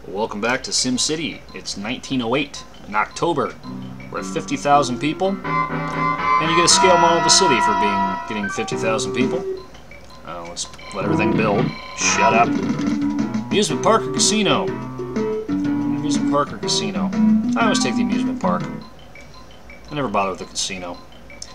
Welcome back to SimCity. It's 1908 in October. We're at 50,000 people, and you get a scale model of the city for getting 50,000 people. Let's let everything build. Shut up. Amusement park or casino? Amusement park or casino? I always take the amusement park. I never bother with the casino.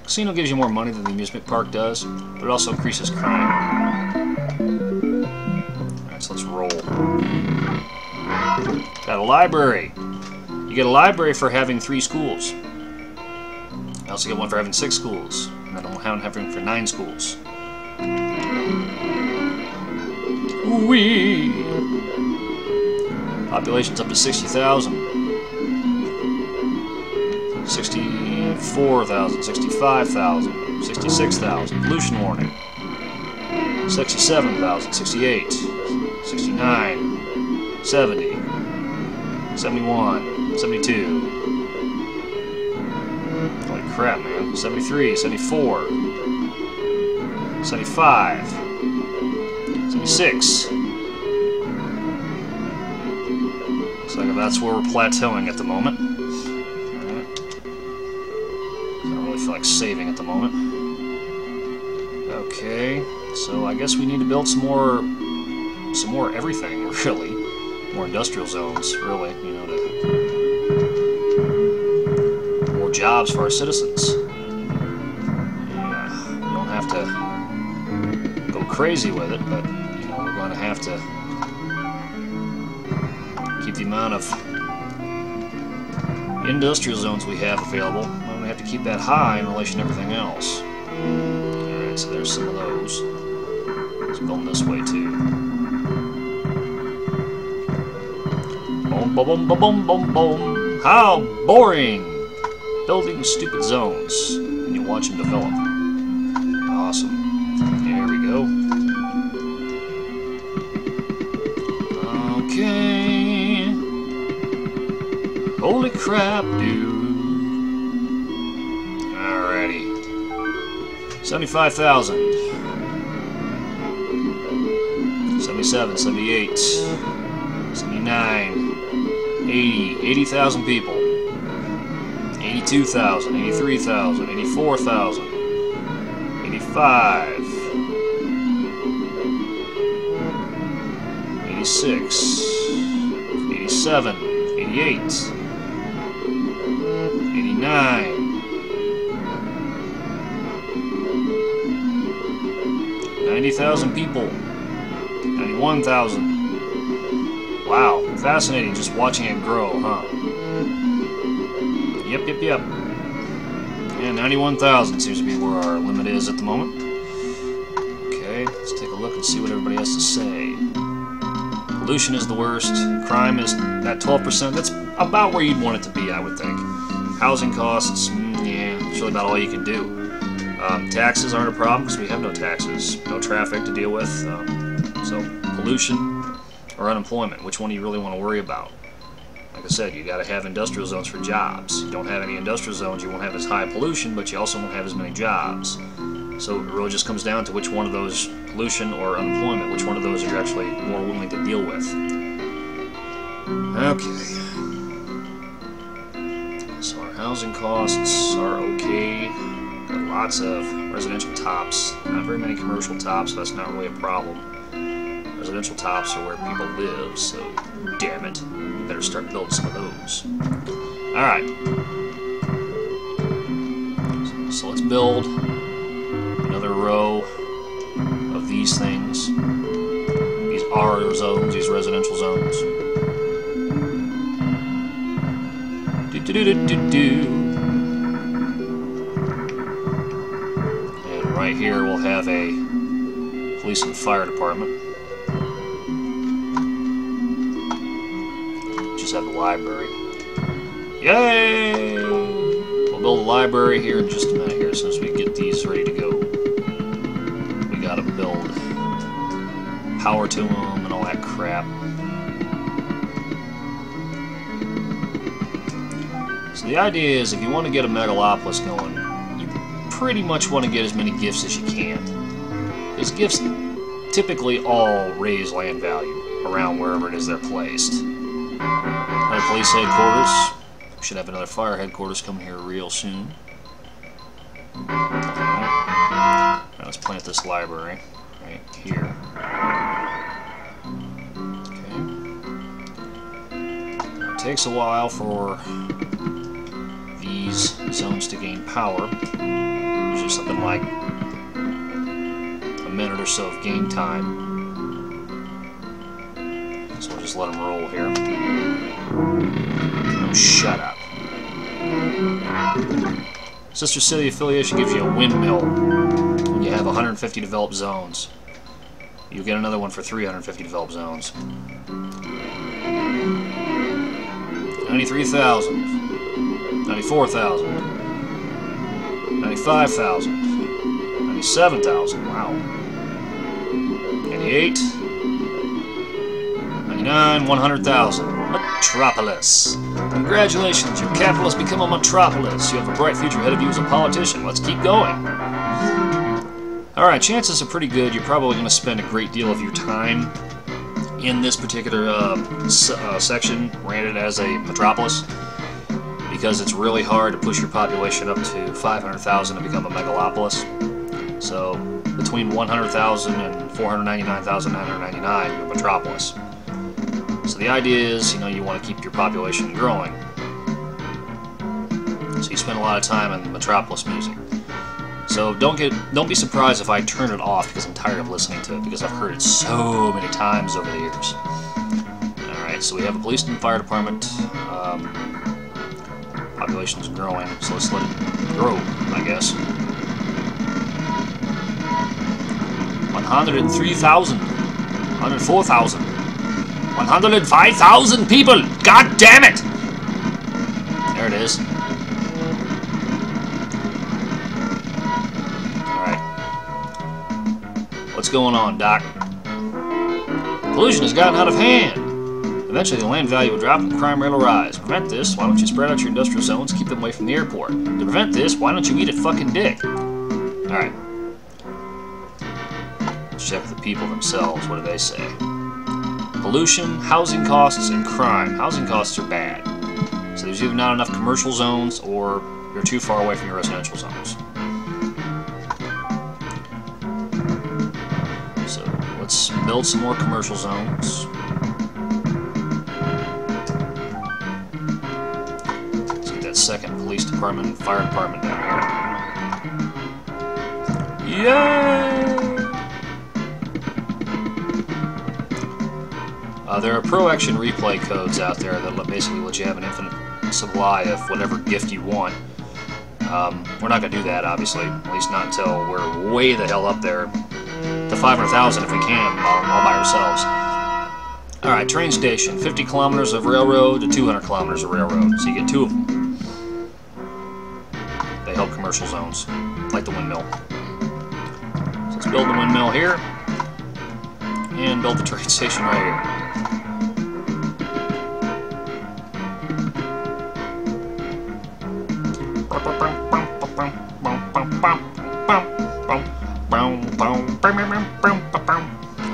Casino gives you more money than the amusement park does, but it also increases crime. Alright, so let's roll. Got a library. You get a library for having 3 schools. I also get one for having 6 schools. And I don't have one for 9 schools. Wee. Population's up to 60,000. 64,000, 65,000, 66,000. Pollution warning. 67,000, 68, 69, 70, 71, 72. Holy crap, man. 73, 74, 75, 76. Looks like that's where we're plateauing at the moment. Alright. I don't really feel like saving at the moment. Okay, so I guess we need to build some more everything, really. More industrial zones, really, you know, more jobs for our citizens. Yeah, we don't have to go crazy with it, but, you know, we're going to have to keep the amount of industrial zones we have available. We're going to have to keep that high in relation to everything else. Alright, so there's some of those. Let's build them this way, too. Boom, boom, boom, boom, boom, boom. How boring! Building stupid zones, and you watch them develop. Awesome. Here we go. Okay. Holy crap, dude. Alrighty. 75,000. 77, 78, 79. 80,000 people, 82,000, 83,000, 84,000, 85, 86, 87, 88, 89, 90,000 people, 91,000. Wow, fascinating just watching it grow, huh? Yep. And 91,000 seems to be where our limit is at the moment. Okay, let's take a look and see what everybody has to say. Pollution is the worst. Crime is at 12%. That's about where you'd want it to be, I would think. Housing costs, yeah, it's really about all you can do. Taxes aren't a problem because we have no taxes. No traffic to deal with. So, pollution or unemployment, which one do you really want to worry about? Like I said, you got to have industrial zones for jobs. You don't have any industrial zones, you won't have as high pollution, but you also won't have as many jobs. So it really just comes down to which one of those, pollution or unemployment, which one of those are you actually more willing to deal with. Okay. So our housing costs are okay. Got lots of residential tops. Not very many commercial tops, so that's not really a problem. Residential tops are where people live, so damn it, we better start building some of those. Alright. So let's build another row of these things. These are zones, these residential zones. And right here we'll have a police and fire department. Have the library. Yay! We'll build a library here in just a minute here, as soon as we get these ready to go. We gotta build power to them and all that crap. So the idea is, if you want to get a megalopolis going, you pretty much want to get as many gifts as you can. Because gifts typically all raise land value around wherever it is they're placed. Another police headquarters. We should have another fire headquarters coming here real soon. Alright, let's plant this library right here. Okay. It takes a while for these zones to gain power. Usually something like a minute or so of game time. So we'll just let them roll here. Oh, shut up. Sister City affiliation gives you a windmill when you have 150 developed zones. You'll get another one for 350 developed zones. 93,000. 94,000. 95,000. 97,000. Wow. 98. 99. 100,000. Metropolis. Congratulations, your capital has become a metropolis. You have a bright future ahead of you as a politician. Let's keep going. Alright, chances are pretty good you're probably going to spend a great deal of your time in this particular section, rated as a metropolis, because it's really hard to push your population up to 500,000 to become a megalopolis. So, between 100,000 and 499,999, you're a metropolis. So the idea is, you want to keep your population growing. So you spend a lot of time in Metropolis music. So don't be surprised if I turn it off because I'm tired of listening to it, because I've heard it so many times over the years. Alright, so we have a police and fire department. Population's growing, so let's let it grow, I guess. 103,000. 104,000. 105,000 people! God damn it! There it is. Alright. What's going on, Doc? Pollution has gotten out of hand. Eventually the land value will drop and crime rate will rise. To prevent this, why don't you spread out your industrial zones and keep them away from the airport? To prevent this, why don't you eat a fucking dick? Alright. Let's check the people themselves. What do they say? Pollution, housing costs, and crime. Housing costs are bad. So there's either not enough commercial zones or you're too far away from your residential zones. So let's build some more commercial zones. Let's get that second police department and fire department down here. Yay! There are pro-action replay codes out there that basically let you have an infinite supply of whatever gift you want. We're not going to do that, obviously. At least not until we're way the hell up there to 500,000 if we can, all by ourselves. Alright, train station. 50 kilometers of railroad to 200 kilometers of railroad. So you get two of them. They help commercial zones, like the windmill. So let's build the windmill here. And build the train station right here.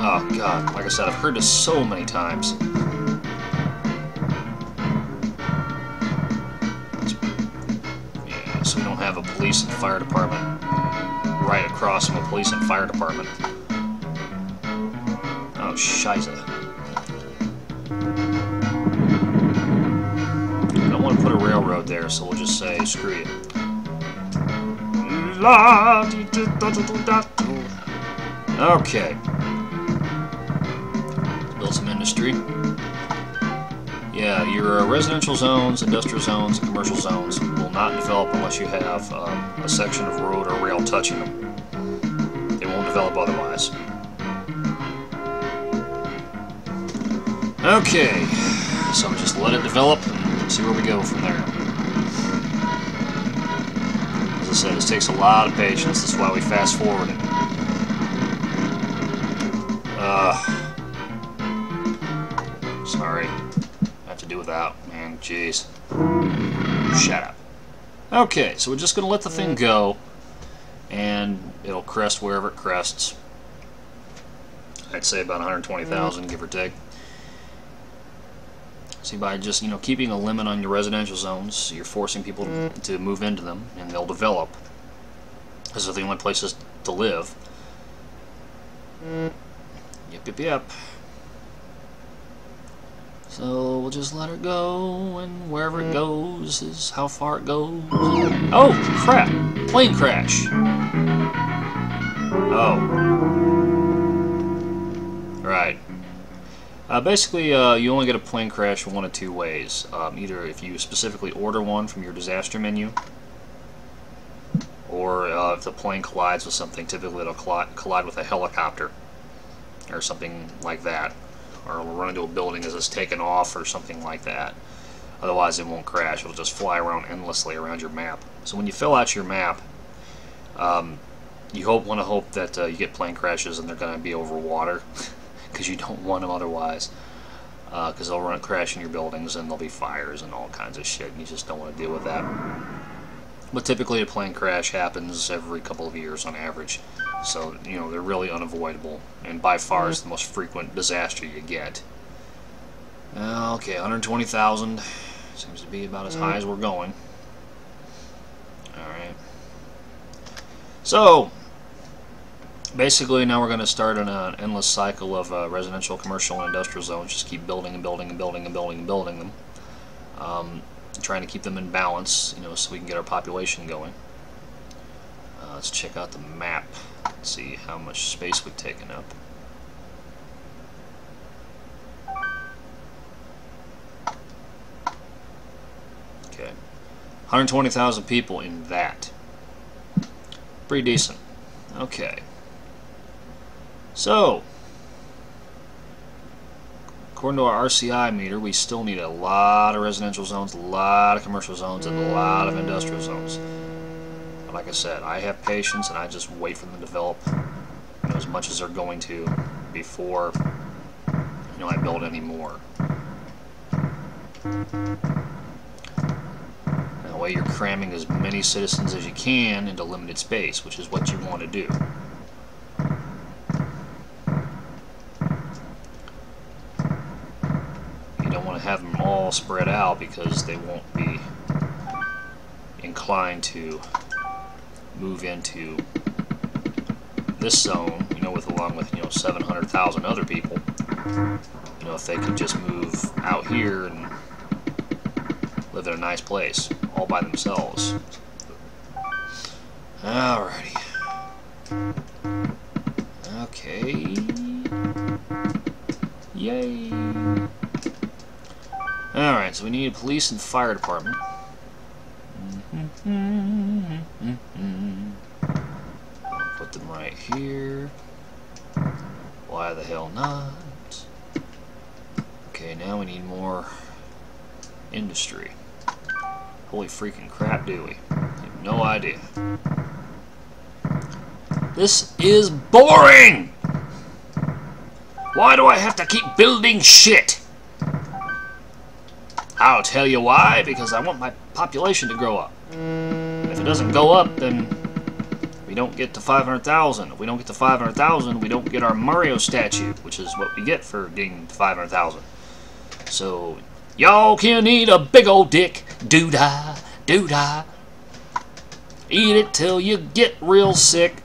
Oh god, like I said, I've heard this so many times. Yeah, so we don't have a police and fire department right across from a police and fire department. Oh, shiza. I don't want to put a railroad there, so we'll just say, screw you. Okay. Let's build some industry. Yeah, your residential zones, industrial zones, and commercial zones will not develop unless you have a section of road or rail touching them. They won't develop otherwise. Okay, so just let it develop and see where we go from there. As I said, this takes a lot of patience. That's why we fast forward it. Sorry. I have to do without, man. Jeez. Shut up. Okay, so we're just going to let the thing go, and it'll crest wherever it crests. I'd say about 120,000, give or take. See, by just, you know, keeping a limit on your residential zones, you're forcing people to move into them, and they'll develop. Those are the only places to live. Yep. So we'll just let her go, and wherever it goes is how far it goes. Oh, crap! Plane crash! Oh. Right. Basically, you only get a plane crash one of two ways. Either if you specifically order one from your disaster menu, or if the plane collides with something. Typically it'll collide with a helicopter or something like that, or it'll run into a building as it's taken off or something like that. Otherwise it won't crash. It'll just fly around endlessly around your map. So when you fill out your map, you want to hope that you get plane crashes and they're going to be over water, because you don't want them otherwise, because they'll crash in your buildings and there'll be fires and all kinds of shit, and you just don't want to deal with that. But typically a plane crash happens every couple of years on average, so you know they're really unavoidable, and by far is the most frequent disaster you get. Okay, 120,000 seems to be about as high as we're going. Alright. So basically now we're going to start an endless cycle of residential, commercial, and industrial zones. Just keep building and building and building and building and building them. Trying to keep them in balance, you know, so we can get our population going. Let's check out the map, see how much space we've taken up. Okay, 120,000 people in that. Pretty decent. Okay. So, according to our RCI meter, we still need a lot of residential zones, a lot of commercial zones, and a lot of industrial zones. But like I said, I have patience, and I just wait for them to develop, you know, as much as they're going to before, you know, I build any more. That way you're cramming as many citizens as you can into limited space, which is what you want to do. Have them all spread out, because they won't be inclined to move into this zone, you know, along with, you know, 700,000 other people. You know, if they could just move out here and live in a nice place all by themselves. Alrighty. Okay. Yay. Alright, so we need a police and fire department. I'll put them right here. Why the hell not? Okay, now we need more industry. Holy freaking crap, do we? I have no idea. This is boring! Why do I have to keep building shit? I'll tell you why, because I want my population to grow up. If it doesn't go up, then we don't get to 500,000. If we don't get to 500,000, we don't get our Mario statue, which is what we get for getting to 500,000. So, y'all can eat a big old dick, doo-dah, doo-dah. Eat it till you get real sick.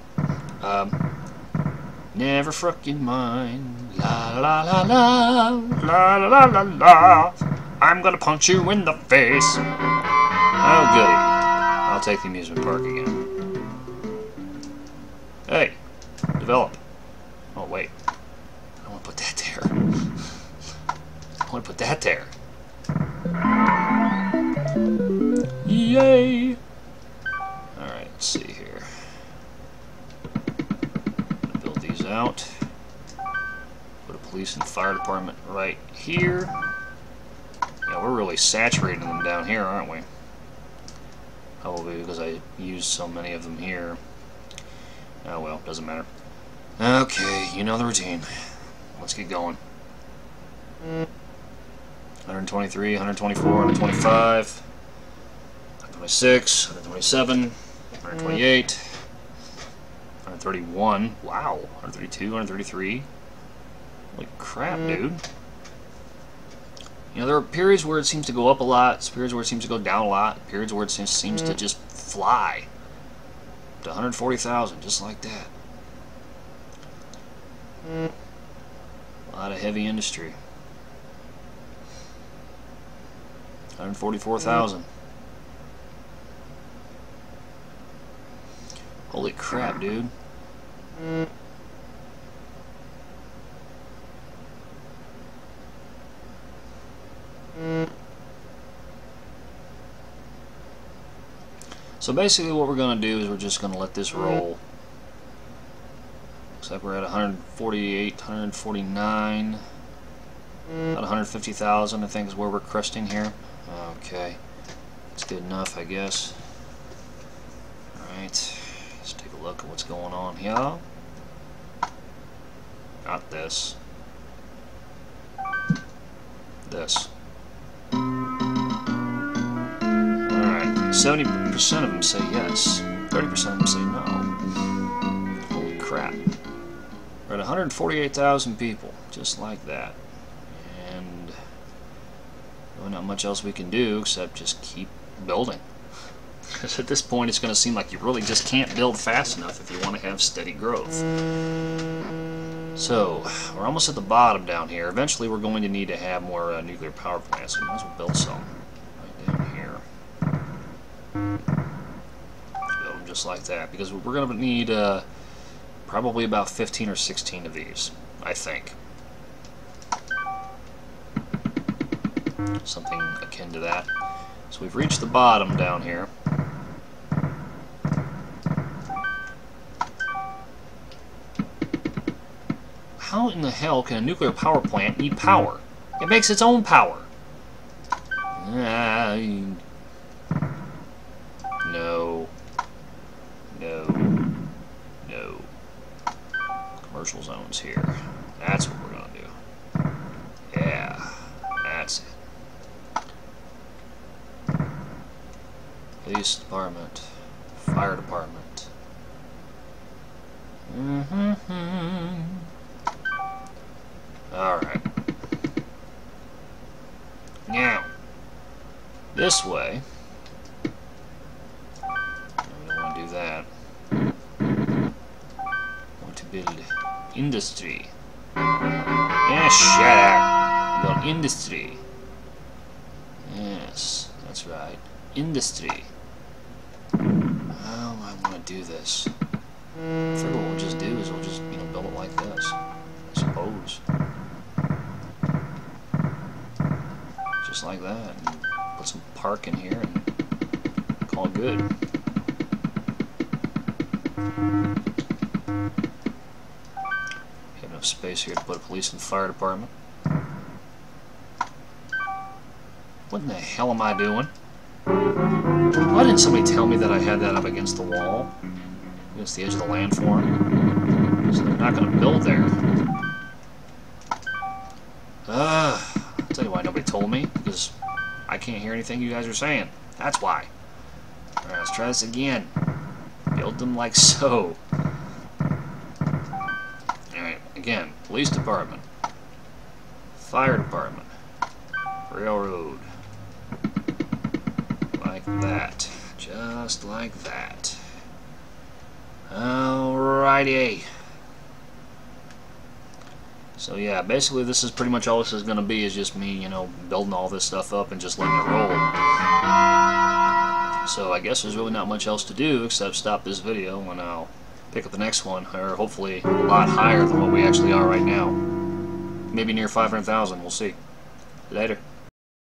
Never fucking mind. La la la la, la la la la la. I'm gonna punch you in the face. Oh, goody. I'll take the amusement park again. Hey, develop. Oh, wait. I don't want to put that there. I want to put that there. Yay! Alright, let's see here. Build these out. Put a police and fire department right here. Yeah, we're really saturating them down here, aren't we? Probably because I used so many of them here. Oh well, doesn't matter. Okay, you know the routine. Let's get going. 123, 124, 125, 126, 127, 128, 131. Wow, 132, 133. Holy crap, dude. You know, there are periods where it seems to go up a lot, periods where it seems to go down a lot, periods where it seems to just fly to 140,000, just like that. A lot of heavy industry. 144,000. Holy crap, dude. So basically what we're going to do is we're just going to let this roll. Looks like we're at 148, 149, about 150,000 I think is where we're cresting here. Okay, that's good enough, I guess. Alright, let's take a look at what's going on here. Not this. This. Alright, 70% of them say yes, 30% of them say no. Holy crap. We're at 148,000 people, just like that. And really not much else we can do except just keep building. Because at this point it's going to seem like you really just can't build fast enough if you want to have steady growth. So, we're almost at the bottom down here. Eventually we're going to need to have more nuclear power plants, so we might as well build some right down here. Build them just like that, because we're going to need probably about 15 or 16 of these, I think. Something akin to that. So we've reached the bottom down here. How in the hell can a nuclear power plant need power? It makes its own power. No. No. No. Commercial zones here. That's what we're gonna do. Yeah. That's it. Police department. Fire department. Alright. Now, this way. We don't want to do that. We want to build industry. Yeah, shut up. Build industry. Yes, that's right. Industry. How do I want to do this? I figure what we'll just do is we'll just, build it like this. I suppose. Just like that. And put some park in here and call it good. Have enough space here to put a police and fire department. What in the hell am I doing? Why didn't somebody tell me that I had that up against the wall? Against the edge of the landform? So they're not going to build there. I'll tell you why nobody told me. Because I can't hear anything you guys are saying. That's why. Alright, let's try this again. Build them like so. Alright, again. Police department. Fire department. Railroad. Like that. Just like that. Alrighty. So yeah, basically this is pretty much all this is going to be, is just me, building all this stuff up and just letting it roll. So I guess there's really not much else to do except stop this video and I'll pick up the next one, or hopefully a lot higher than what we actually are right now. Maybe near 500,000, we'll see. Later.